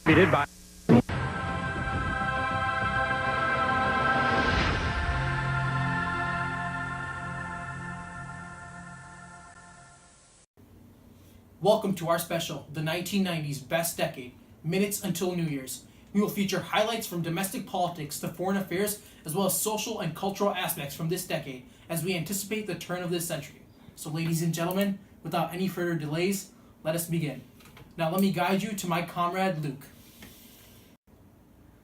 by Welcome to our special, the 1990s Best Decade, Minutes Until New Year's. We will feature highlights from domestic politics to foreign affairs, as well as social and cultural aspects from this decade, as we anticipate the turn of this century. So ladies and gentlemen, without any further delays, let us begin. Now let me guide you to my comrade Luke.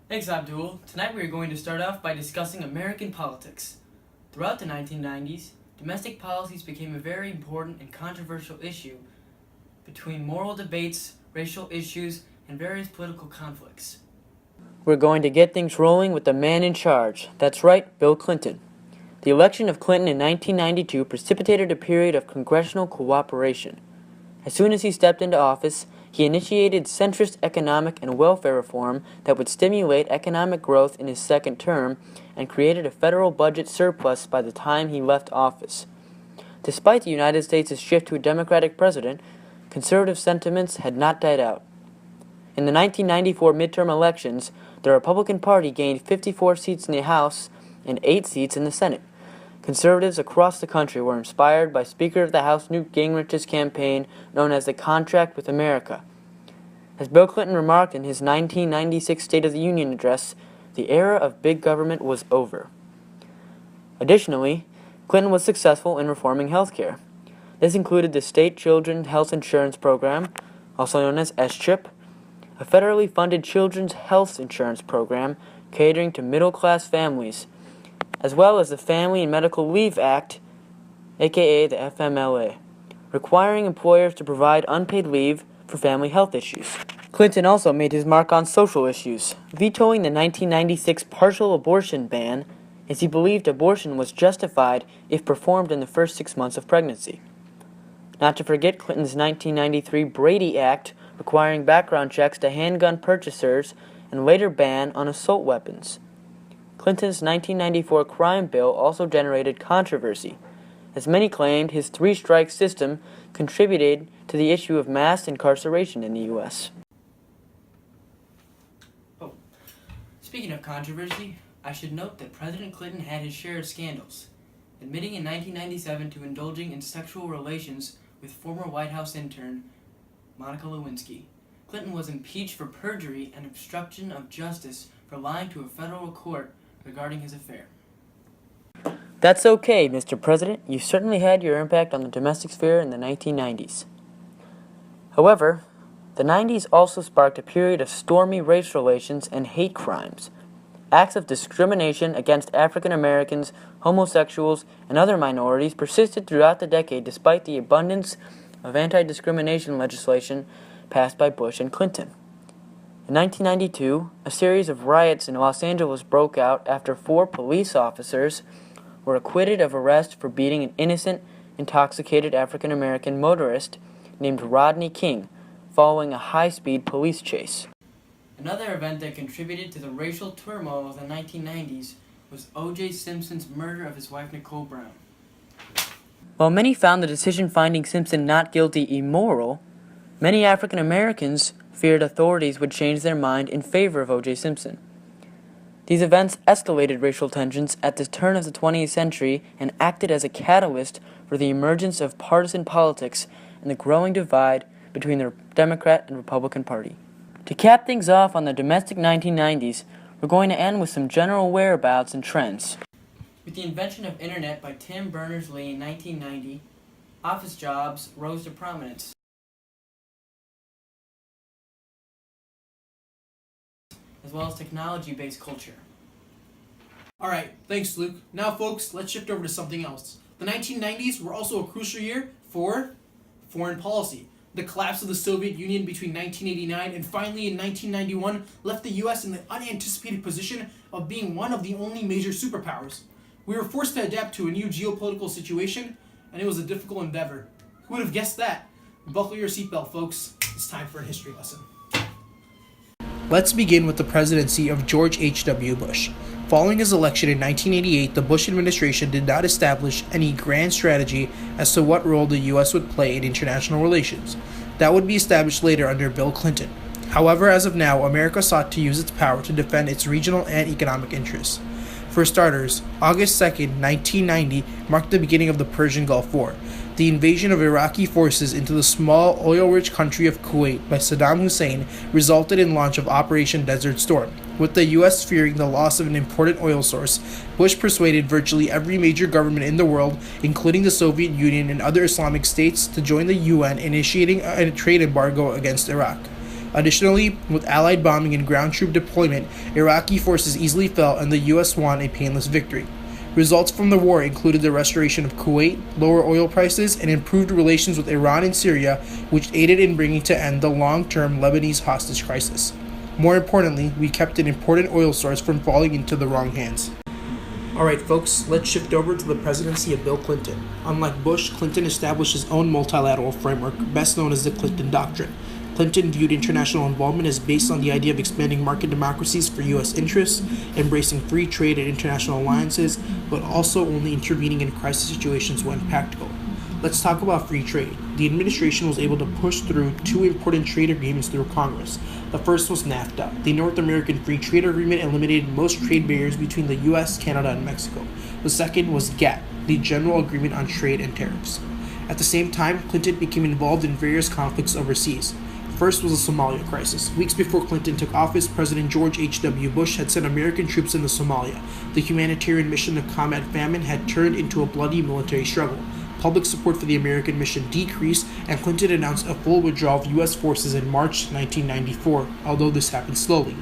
Thanks, Abdul. Tonight we are going to start off by discussing American politics. Throughout the 1990s, domestic policies became a very important and controversial issue between moral debates, racial issues, and various political conflicts. We're going to get things rolling with the man in charge. That's right, Bill Clinton. The election of Clinton in 1992 precipitated a period of congressional cooperation. As soon as he stepped into office, he initiated centrist economic and welfare reform that would stimulate economic growth in his second term and created a federal budget surplus by the time he left office. Despite the United States' shift to a Democratic president, conservative sentiments had not died out. In the 1994 midterm elections, the Republican Party gained 54 seats in the House and 8 seats in the Senate. Conservatives across the country were inspired by Speaker of the House Newt Gingrich's campaign known as the Contract with America. As Bill Clinton remarked in his 1996 State of the Union address, the era of big government was over. Additionally, Clinton was successful in reforming health care. This included the State Children's Health Insurance Program, also known as SCHIP, a federally funded children's health insurance program catering to middle-class families, as well as the Family and Medical Leave Act, aka the FMLA, requiring employers to provide unpaid leave for family health issues. Clinton also made his mark on social issues, vetoing the 1996 partial abortion ban, as he believed abortion was justified if performed in the first 6 months of pregnancy. Not to forget Clinton's 1993 Brady Act, requiring background checks to handgun purchasers and later ban on assault weapons. Clinton's 1994 crime bill also generated controversy, as many claimed his three-strike system contributed to the issue of mass incarceration in the U.S. Oh, speaking of controversy, I should note that President Clinton had his share of scandals, admitting in 1997 to indulging in sexual relations with former White House intern Monica Lewinsky. Clinton was impeached for perjury and obstruction of justice for lying to a federal court regarding his affair. That's okay, Mr. President. You certainly had your impact on the domestic sphere in the 1990s. However, the 90s also sparked a period of stormy race relations and hate crimes. Acts of discrimination against African Americans, homosexuals, and other minorities persisted throughout the decade despite the abundance of anti-discrimination legislation passed by Bush and Clinton. In 1992, a series of riots in Los Angeles broke out after 4 police officers were acquitted of arrest for beating an innocent, intoxicated African American motorist named Rodney King following a high-speed police chase. Another event that contributed to the racial turmoil of the 1990s was O.J. Simpson's murder of his wife Nicole Brown. While many found the decision finding Simpson not guilty immoral, many African Americans feared authorities would change their mind in favor of O.J. Simpson. These events escalated racial tensions at the turn of the 20th century and acted as a catalyst for the emergence of partisan politics and the growing divide between the Democrat and Republican Party. To cap things off on the domestic 1990s, we're going to end with some general whereabouts and trends. With the invention of Internet by Tim Berners-Lee in 1990, office jobs rose to prominence, as well as technology-based culture. Alright, thanks Luke. Now folks, let's shift over to something else. The 1990s were also a crucial year for foreign policy. The collapse of the Soviet Union between 1989 and finally in 1991 left the U.S. in the unanticipated position of being one of the only major superpowers. We were forced to adapt to a new geopolitical situation, and it was a difficult endeavor. Who would have guessed that? Buckle your seatbelt, folks. It's time for a history lesson. Let's begin with the presidency of George H.W. Bush. Following his election in 1988, the Bush administration did not establish any grand strategy as to what role the U.S. would play in international relations. That would be established later under Bill Clinton. However, as of now, America sought to use its power to defend its regional and economic interests. For starters, August 2nd, 1990 marked the beginning of the Persian Gulf War. The invasion of Iraqi forces into the small, oil-rich country of Kuwait by Saddam Hussein resulted in launch of Operation Desert Storm. With the U.S. fearing the loss of an important oil source, Bush persuaded virtually every major government in the world, including the Soviet Union and other Islamic states, to join the UN, initiating a trade embargo against Iraq. Additionally, with Allied bombing and ground troop deployment, Iraqi forces easily fell and the U.S. won a painless victory. Results from the war included the restoration of Kuwait, lower oil prices, and improved relations with Iran and Syria, which aided in bringing to end the long-term Lebanese hostage crisis. More importantly, we kept an important oil source from falling into the wrong hands. Alright folks, let's shift over to the presidency of Bill Clinton. Unlike Bush, Clinton established his own multilateral framework, best known as the Clinton Doctrine. Clinton viewed international involvement as based on the idea of expanding market democracies for U.S. interests, embracing free trade and international alliances, but also only intervening in crisis situations when practical. Let's talk about free trade. The administration was able to push through two important trade agreements through Congress. The first was NAFTA. The North American Free Trade Agreement eliminated most trade barriers between the U.S., Canada, and Mexico. The second was GATT, the General Agreement on Trade and Tariffs. At the same time, Clinton became involved in various conflicts overseas. First was the Somalia crisis. Weeks before Clinton took office, President George H.W. Bush had sent American troops into Somalia. The humanitarian mission to combat famine had turned into a bloody military struggle. Public support for the American mission decreased, and Clinton announced a full withdrawal of U.S. forces in March 1994, although this happened slowly.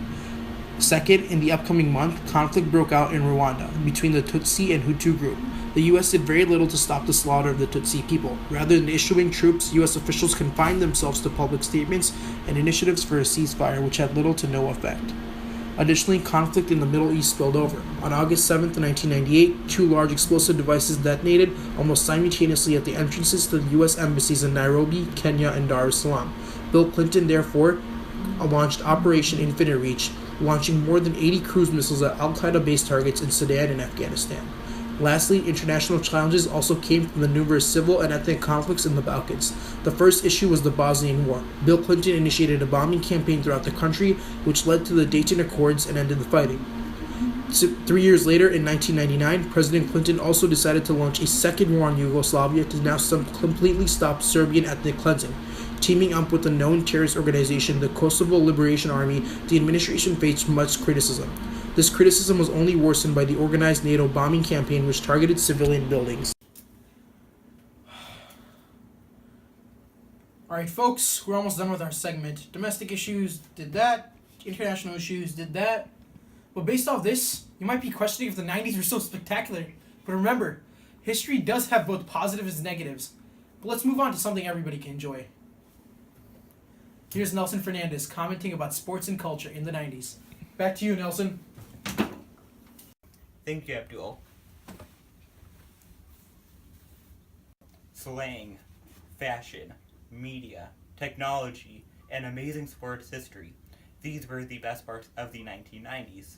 Second, in the upcoming month, conflict broke out in Rwanda between the Tutsi and Hutu group. The U.S. did very little to stop the slaughter of the Tutsi people. Rather than issuing troops, U.S. officials confined themselves to public statements and initiatives for a ceasefire, which had little to no effect. Additionally, conflict in the Middle East spilled over. On August 7, 1998, two large explosive devices detonated almost simultaneously at the entrances to the U.S. embassies in Nairobi, Kenya, and Dar es Salaam. Bill Clinton, therefore, launched Operation Infinite Reach, launching more than 80 cruise missiles at al-Qaeda base targets in Sudan and Afghanistan. Lastly, international challenges also came from the numerous civil and ethnic conflicts in the Balkans. The first issue was the Bosnian War. Bill Clinton initiated a bombing campaign throughout the country, which led to the Dayton Accords and ended the fighting. 3 years later, in 1999, President Clinton also decided to launch a second war on Yugoslavia to now completely stop Serbian ethnic cleansing. Teaming up with the known terrorist organization, the Kosovo Liberation Army, the administration faced much criticism. This criticism was only worsened by the organized NATO bombing campaign, which targeted civilian buildings. Alright folks, we're almost done with our segment. Domestic issues did that, international issues did that. But based off this, you might be questioning if the 90s were so spectacular. But remember, history does have both positives and negatives. But let's move on to something everybody can enjoy. Here's Nelson Fernandes commenting about sports and culture in the 90s. Back to you, Nelson. Thank you, Abdul. Slang, fashion, media, technology, and amazing sports history. These were the best parts of the 1990s.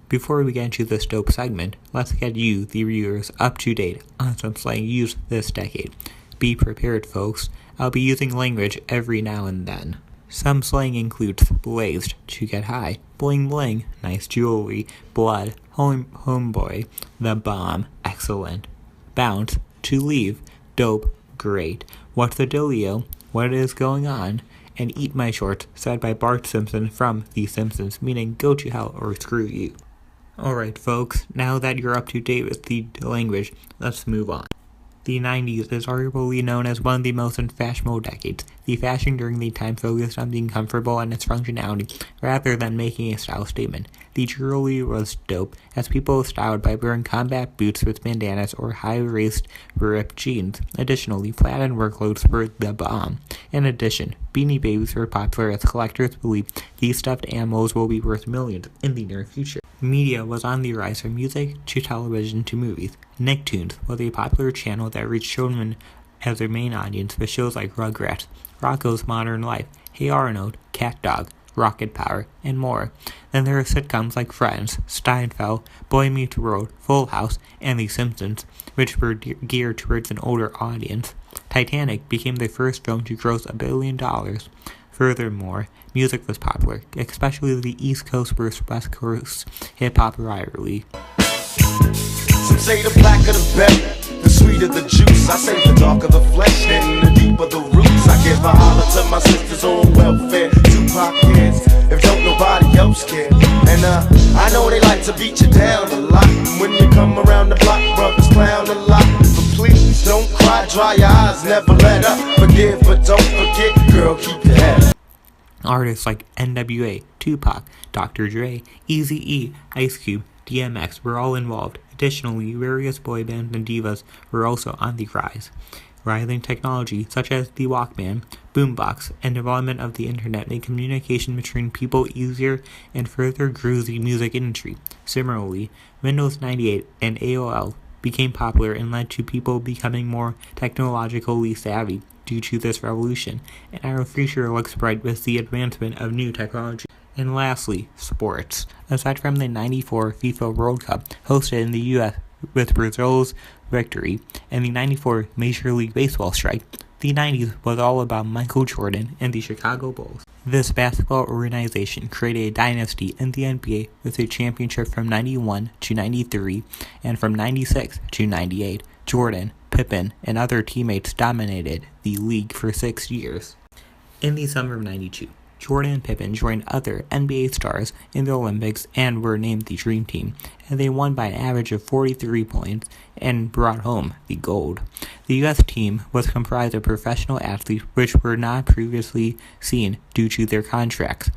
Before we get into this dope segment, let's get you, the viewers, up to date on some slang used this decade. Be prepared, folks. I'll be using language every now and then. Some slang includes blazed, to get high, bling bling, nice jewelry, blood, homeboy, the bomb, excellent, bounce, to leave, dope, great, what's the dealio, what is going on, and eat my shorts, said by Bart Simpson from The Simpsons, meaning go to hell or screw you. Alright folks, now that you're up to date with the language, let's move on. The 90s is arguably known as one of the most fashionable decades. The fashion during the time focused on being comfortable and its functionality, rather than making a style statement. The jewelry was dope, as people styled by wearing combat boots with bandanas or high-waist ripped jeans. Additionally, plaid work clothes were the bomb. In addition, Beanie Babies were popular as collectors believe these stuffed animals will be worth millions in the near future. Media was on the rise from music to television to movies. Nicktoons was a popular channel that reached children as their main audience with shows like Rugrats, Rocko's Modern Life, Hey Arnold, Cat Dog, Rocket Power, and more. Then there are sitcoms like Friends, Steinfeld, Boy Meets World, Full House, and The Simpsons, which were geared towards an older audience. Titanic became the first film to gross $1 billion. Furthermore, music was popular, especially the East Coast versus West Coast hip-hop rivalry. Some say the blacker the better, the sweeter the juice. I say the darker the flesh and the deeper the roots. I give a holler to my sisters on welfare, Tupac kids, if don't nobody else care. And I know they like to beat you down a lot. When you come around the block, brothers clown a lot. But please don't cry, dry your eyes, never let up. Forgive but don't forget, girl, keep your head up. Artists like NWA, Tupac, Dr. Dre, Eazy-E, Ice Cube, DMX were all involved. Additionally, various boy bands and divas were also on the rise. Rising technology such as the Walkman, boombox, and development of the internet made communication between people easier and further grew the music industry. Similarly, Windows 98 and AOL became popular and led to people becoming more technologically savvy due to this revolution, and our future looks bright with the advancement of new technology. And lastly, sports. Aside from the 94 FIFA World Cup hosted in the U.S. with Brazil's victory and the 94 Major League Baseball strike, the 90s was all about Michael Jordan and the Chicago Bulls. This basketball organization created a dynasty in the NBA with a championship from 91 to 93 and from 96 to 98. Jordan, Pippen, and other teammates dominated the league for 6 years. In the summer of 92, Jordan and Pippen joined other NBA stars in the Olympics and were named the Dream Team, and they won by an average of 43 points and brought home the gold. The U.S. team was comprised of professional athletes which were not previously seen due to their contracts.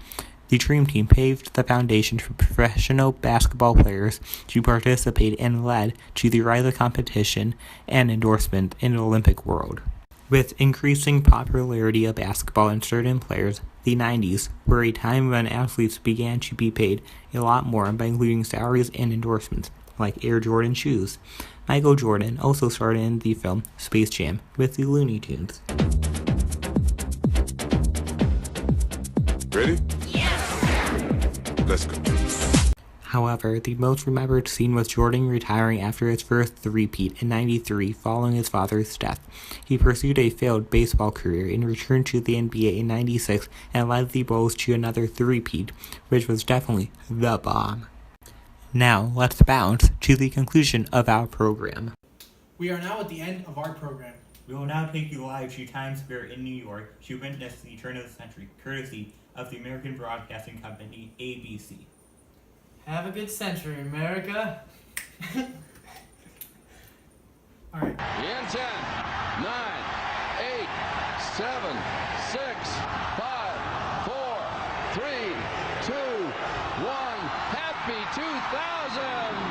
The Dream Team paved the foundation for professional basketball players to participate and led to the rise of competition and endorsement in the Olympic world. With increasing popularity of basketball and certain players, the 90s were a time when athletes began to be paid a lot more by including salaries and endorsements, like Air Jordan shoes. Michael Jordan also starred in the film Space Jam with the Looney Tunes. Ready? Yes! Let's go. However, the most remembered scene was Jordan retiring after his first three-peat in 93 following his father's death. He pursued a failed baseball career and returned to the NBA in 96 and led the Bulls to another three-peat, which was definitely the bomb. Now, let's bounce to the conclusion of our program. We are now at the end of our program. We will now take you live to Times Square in New York to witness the turn of the century, courtesy of the American Broadcasting Company, ABC. Have a good century, America. All right. In 10, 9, 8, 7, 6, 5, 4, 3, 2, 1. Happy 2000!